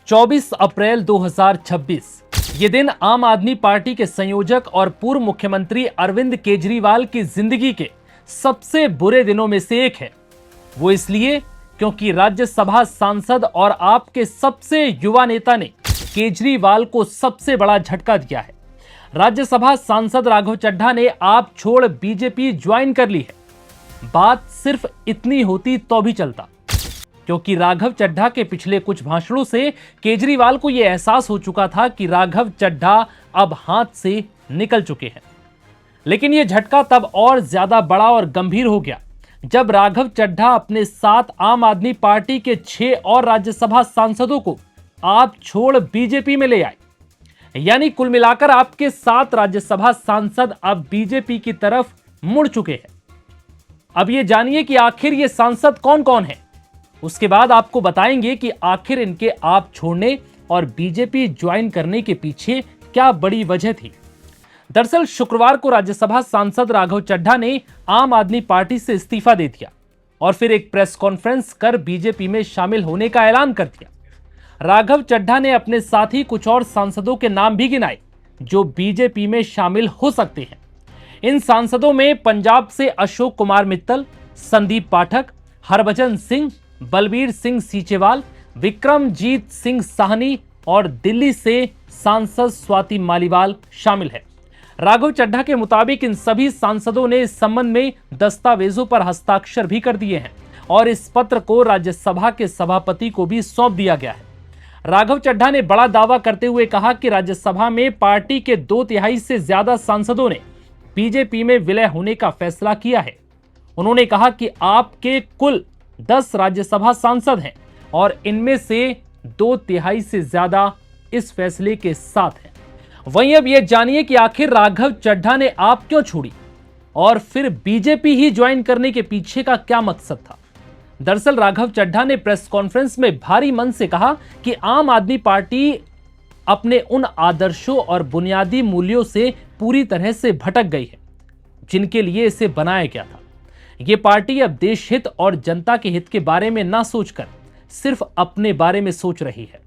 24 अप्रैल 2026 ये दिन आम आदमी पार्टी के संयोजक और पूर्व मुख्यमंत्री अरविंद केजरीवाल की जिंदगी के सबसे बुरे दिनों में से एक है। वो इसलिए क्योंकि राज्यसभा सांसद और आपके सबसे युवा नेता ने केजरीवाल को सबसे बड़ा झटका दिया है। राज्यसभा सांसद राघव चड्ढा ने आप छोड़ बीजेपी ज्वाइन कर ली है। बात सिर्फ इतनी होती तो भी चलता, क्योंकि राघव चड्ढा के पिछले कुछ भाषणों से केजरीवाल को यह एहसास हो चुका था कि राघव चड्ढा अब हाथ से निकल चुके हैं। लेकिन यह झटका तब और ज्यादा बड़ा और गंभीर हो गया जब राघव चड्ढा अपने साथ आम आदमी पार्टी के 6 और राज्यसभा सांसदों को आप छोड़ बीजेपी में ले आए। यानी कुल मिलाकर आपके 7 राज्यसभा सांसद अब बीजेपी की तरफ मुड़ चुके हैं। अब यह जानिए कि आखिर ये सांसद कौन कौन है। उसके बाद आपको बताएंगे कि आखिर इनके आप छोड़ने और बीजेपी ज्वाइन करने के पीछे क्या बड़ी वजह थी। दरअसल शुक्रवार को राज्यसभा सांसद राघव चड्ढा ने आम आदमी पार्टी से इस्तीफा दे दिया और फिर एक प्रेस कॉन्फ्रेंस कर बीजेपी में शामिल होने का ऐलान कर दिया। राघव चड्ढा ने अपने साथ ही कुछ और सांसदों के नाम भी गिनाए जो बीजेपी में शामिल हो सकते हैं। इन सांसदों में पंजाब से अशोक कुमार मित्तल, संदीप पाठक, हरभजन सिंह, बलबीर सिंह सीचेवाल, विक्रमजीत सिंह साहनी और दिल्ली से सांसद स्वाति मालीवाल शामिल है। राघव चड्ढा के मुताबिक इन सभी सांसदों ने इस संबंध में दस्तावेजों पर हस्ताक्षर भी कर दिए हैं और इस पत्र को राज्यसभा के सभापति को भी सौंप दिया गया है। राघव चड्ढा ने बड़ा दावा करते हुए कहा कि राज्यसभा में पार्टी के 2/3 से ज्यादा सांसदों ने बीजेपी में विलय होने का फैसला किया है। उन्होंने कहा कि आपके कुल 10 राज्यसभा सांसद हैं और इनमें से 2/3 से ज्यादा इस फैसले के साथ हैं। वहीं अब यह जानिए कि आखिर राघव चड्ढा ने आप क्यों छोड़ी और फिर बीजेपी ही ज्वाइन करने के पीछे का क्या मकसद था। दरअसल राघव चड्ढा ने प्रेस कॉन्फ्रेंस में भारी मन से कहा कि आम आदमी पार्टी अपने उन आदर्शों और बुनियादी मूल्यों से पूरी तरह से भटक गई है जिनके लिए इसे बनाया गया था। ये पार्टी अब देश हित और जनता के हित के बारे में ना सोचकर सिर्फ अपने बारे में सोच रही है।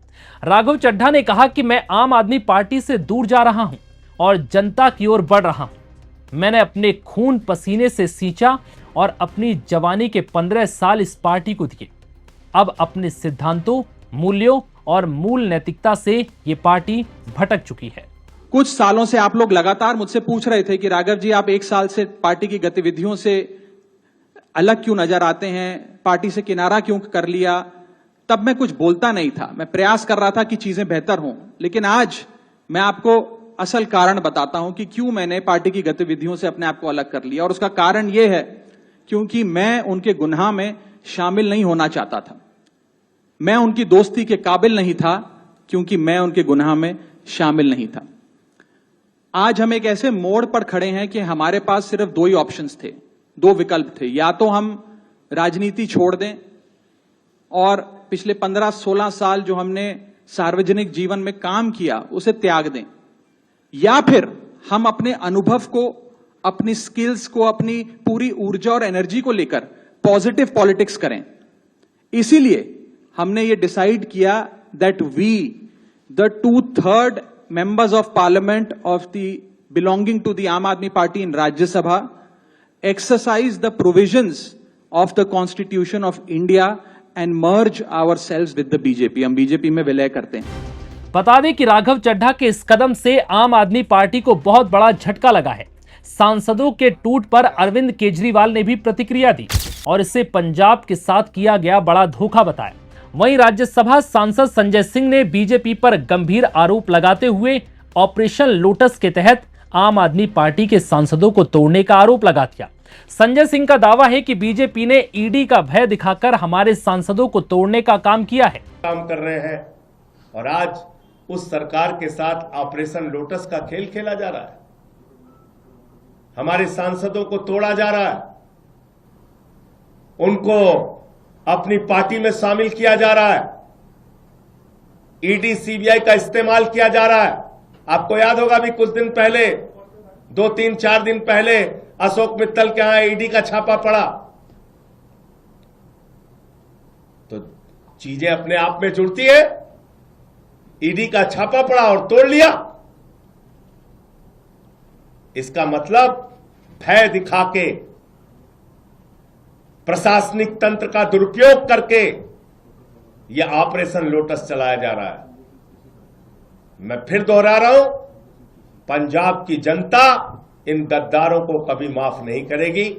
राघव चड्ढा ने कहा कि मैं आम आदमी पार्टी से दूर जा रहा हूं और जनता की ओर बढ़ रहा हूं। मैंने अपने खून पसीने से सींचा और अपनी जवानी के 15 साल इस पार्टी को दिए। अब अपने सिद्धांतों, मूल्यों और मूल नैतिकता से ये पार्टी भटक चुकी है। कुछ सालों से आप लोग लगातार मुझसे पूछ रहे थे कि राघव जी आप 1 साल से पार्टी की गतिविधियों से अलग क्यों नजर आते हैं, पार्टी से किनारा क्यों कर लिया। तब मैं कुछ बोलता नहीं था, मैं प्रयास कर रहा था कि चीजें बेहतर हों। लेकिन आज मैं आपको असल कारण बताता हूं कि क्यों मैंने पार्टी की गतिविधियों से अपने आप को अलग कर लिया। और उसका कारण यह है क्योंकि मैं उनके गुनाह में शामिल नहीं होना चाहता था। मैं उनकी दोस्ती के काबिल नहीं था क्योंकि मैं उनके गुनाह में शामिल नहीं था। आज हम एक ऐसे मोड़ पर खड़े हैं कि हमारे पास सिर्फ 2 ही ऑप्शंस थे, 2 विकल्प थे। या तो हम राजनीति छोड़ दें और पिछले 15-16 साल जो हमने सार्वजनिक जीवन में काम किया उसे त्याग दें, या फिर हम अपने अनुभव को, अपनी स्किल्स को, अपनी पूरी ऊर्जा और एनर्जी को लेकर पॉजिटिव पॉलिटिक्स करें। इसीलिए हमने ये डिसाइड किया that we the 2/3 members of parliament of the belonging to the Aam Aadmi Party in Rajya Sabha exercise the provisions of the Constitution of India and merge ourselves with the BJP। हम BJP में विलय करते हैं। बता दें कि राघव चड्ढा के इस कदम से आम आदमी पार्टी को बहुत बड़ा झटका लगा है। सांसदों के टूट पर अरविंद केजरीवाल ने भी प्रतिक्रिया दी और इसे पंजाब के साथ किया गया बड़ा धोखा बताया। वहीं राज्यसभा सांसद संजय सिंह ने बीजेपी पर गंभीर आरोप लगाते हुए ऑपरेशन लोटस के तहत आम आदमी पार्टी के सांसदों को तोड़ने का आरोप लगा दिया। संजय सिंह का दावा है कि बीजेपी ने ईडी का भय दिखाकर हमारे सांसदों को तोड़ने का काम किया है। काम कर रहे हैं और आज उस सरकार के साथ ऑपरेशन लोटस का खेल खेला जा रहा है। हमारे सांसदों को तोड़ा जा रहा है, उनको अपनी पार्टी में शामिल किया जा रहा है, ईडी सीबीआई का इस्तेमाल किया जा रहा है। आपको याद होगा भी कुछ दिन पहले, 2-3-4 दिन पहले अशोक मित्तल के यहां ईडी का छापा पड़ा। तो चीजें अपने आप में जुड़ती है। ईडी का छापा पड़ा और तोड़ लिया। इसका मतलब भय दिखा के, प्रशासनिक तंत्र का दुरुपयोग करके यह ऑपरेशन लोटस चलाया जा रहा है। मैं फिर दोहरा रहा हूं, पंजाब की जनता इन गद्दारों को कभी माफ नहीं करेगी।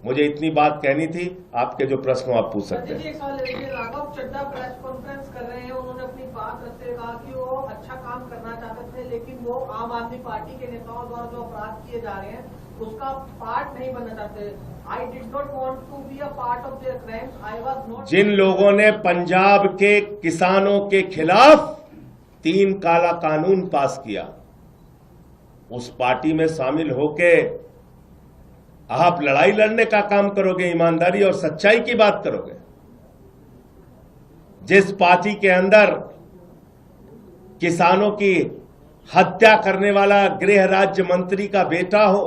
मुझे इतनी बात कहनी थी। आपके जो प्रश्न हो आप पूछ सकते हैं। राघव चड्ढा प्रेस कॉन्फ्रेंस कर रहे हैं, उन्होंने अपनी बात रखते हुए कहा कि वो अच्छा काम करना चाहते थे, लेकिन वो आम आदमी पार्टी के नेताओं द्वारा जो अपराध किए जा रहे हैं उसका पार्ट नहीं बनना चाहते। I did not want to be a part of their crimes, I was not. जिन लोगों ने पंजाब के किसानों के खिलाफ 3 काला कानून पास किया, उस पार्टी में शामिल होके आप लड़ाई लड़ने का काम करोगे, ईमानदारी और सच्चाई की बात करोगे। जिस पार्टी के अंदर किसानों की हत्या करने वाला गृह राज्य मंत्री का बेटा हो,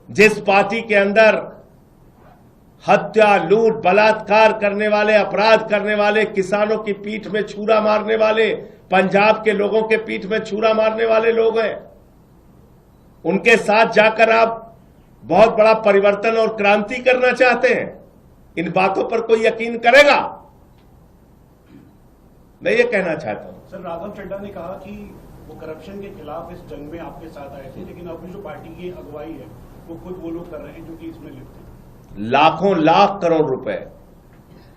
जिस पार्टी के अंदर हत्या, लूट, बलात्कार करने वाले, अपराध करने वाले, किसानों की पीठ में छुरा मारने वाले, पंजाब के लोगों के पीठ में छुरा मारने वाले लोग हैं, उनके साथ जाकर आप बहुत बड़ा परिवर्तन और क्रांति करना चाहते हैं। इन बातों पर कोई यकीन करेगा? मैं ये कहना चाहता हूं। सर, राघव चड्ढा ने कहा कि वो करप्शन के खिलाफ इस जंग में आपके साथ आए थे, लेकिन अपनी जो पार्टी की अगुवाई है वो खुद वो लोग कर रहे हैं जो कि इसमें लिप्त हैं। लाखों लाख करोड़ रुपए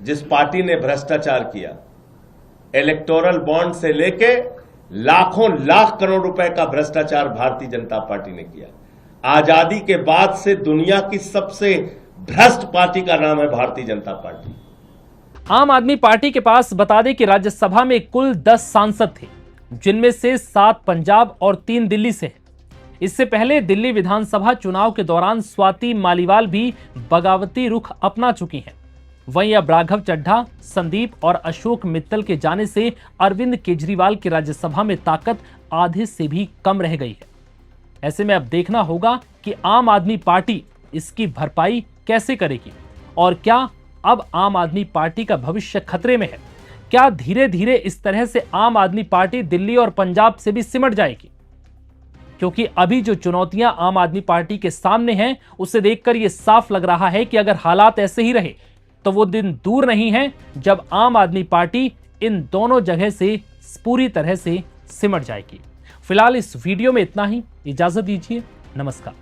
जिस पार्टी ने भ्रष्टाचार किया, इलेक्टोरल बॉन्ड से लेके लाखों लाख करोड़ रुपए का भ्रष्टाचार भारतीय जनता पार्टी ने किया। आजादी के बाद से दुनिया की सबसे भ्रष्ट पार्टी का नाम है भारतीय जनता पार्टी। आम आदमी पार्टी के पास बता दें कि राज्यसभा में कुल 10 सांसद थे, जिनमें से 7 पंजाब और 3 दिल्ली से हैं। इससे पहले दिल्ली विधानसभा चुनाव के दौरान स्वाति मालीवाल भी बगावती रुख अपना चुकी हैं। वहीं अब राघव चड्ढा, संदीप और अशोक मित्तल के जाने से अरविंद केजरीवाल की राज्यसभा में ताकत आधे से भी कम रह गई है। ऐसे में अब देखना होगा कि आम आदमी पार्टी इसकी भरपाई कैसे करेगी और क्या अब आम आदमी पार्टी का भविष्य खतरे में है। क्या धीरे धीरे इस तरह से आम आदमी पार्टी दिल्ली और पंजाब से भी सिमट जाएगी? क्योंकि अभी जो चुनौतियां आम आदमी पार्टी के सामने हैं, उसे देखकर यह साफ लग रहा है कि अगर हालात ऐसे ही रहे तो वो दिन दूर नहीं है जब आम आदमी पार्टी इन दोनों जगह से पूरी तरह से सिमट जाएगी। फिलहाल इस वीडियो में इतना ही। इजाजत दीजिए। नमस्कार।